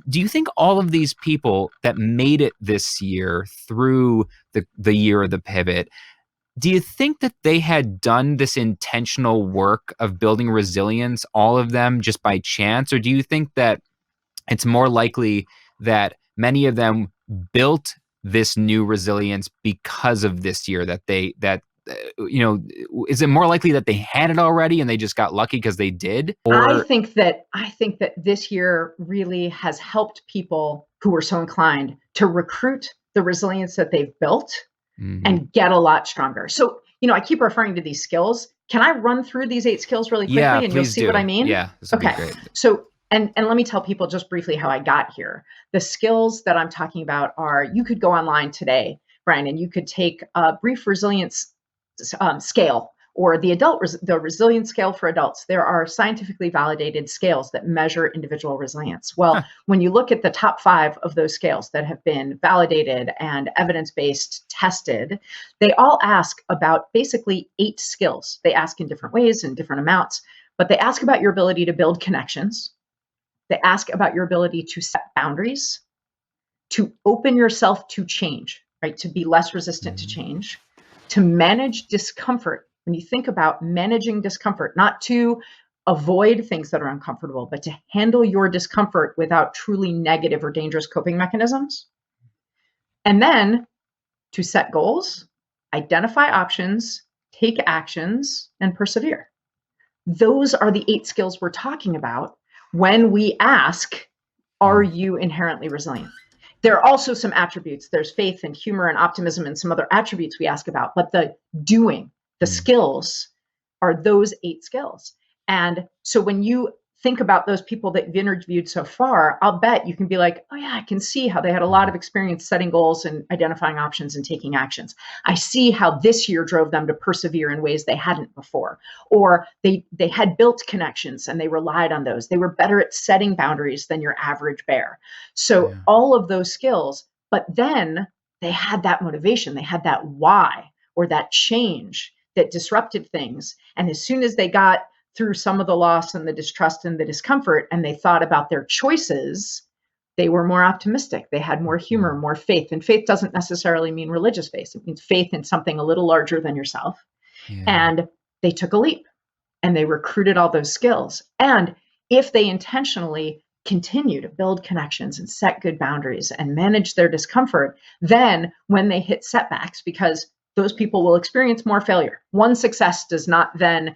Do you think all of these people that made it this year through the year of the pivot, do you think that they had done this intentional work of building resilience, all of them, just by chance? Or do you think that it's more likely that many of them built this new resilience because of this year, is it more likely that they had it already and they just got lucky because they did? I Or think that this year really has helped people who are so inclined to recruit the resilience that they've built Mhm. and get a lot stronger. So, I keep referring to these skills. Can I run through these 8 skills really Yeah, quickly and you'll please see what I do. mean? Yeah, this would be Okay. great. So, and let me tell people just briefly how I got here. The skills that I'm talking about are, you could go online today, Brian, and you could take a brief resilience scale, or the resilience scale for adults. There are scientifically validated scales that measure individual resilience. Well, Huh. when you look at the top 5 of those scales that have been validated and evidence-based tested, they all ask about basically 8 skills. They ask in different ways and different amounts, but they ask about your ability to build connections. They ask about your ability to set boundaries, to open yourself to change, right? To be less resistant to Mhm. change, to manage discomfort. When you think about managing discomfort, not to avoid things that are uncomfortable, but to handle your discomfort without truly negative or dangerous coping mechanisms. And then to set goals, identify options, take actions, and persevere. Those are the 8 skills we're talking about when we ask, are Mhm. you inherently resilient? There are also some attributes. There's faith and humor and optimism and some other attributes we ask about, but the doing, the Mhm. skills are those 8 skills. And so when you think about those people that you've interviewed so far, I'll bet you can be like, oh, yeah, I can see how they had a lot of Mhm. experience setting goals and identifying options and taking actions. I see how this year drove them to persevere in ways they hadn't before. Or they had built connections and they relied on those. They were better at setting boundaries than your average bear. So Yeah. all of those skills, but then they had that motivation, they had that why or that change that disrupted things. And as soon as they got through some of the loss and the distrust and the discomfort, and they thought about their choices, they were more optimistic. They had more humor, Mhm. more faith. And faith doesn't necessarily mean religious faith, it means faith in something a little larger than yourself. Yeah. And they took a leap and they recruited all those skills. And if they intentionally continue to build connections and set good boundaries and manage their discomfort, then when they hit setbacks, because those people will experience more failure. One success does not then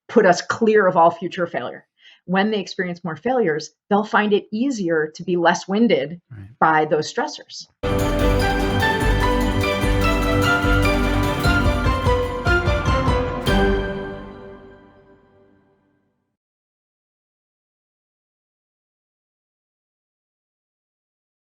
put us clear of all future failure. When they experience more failures, they'll find it easier to be less winded Right. by those stressors.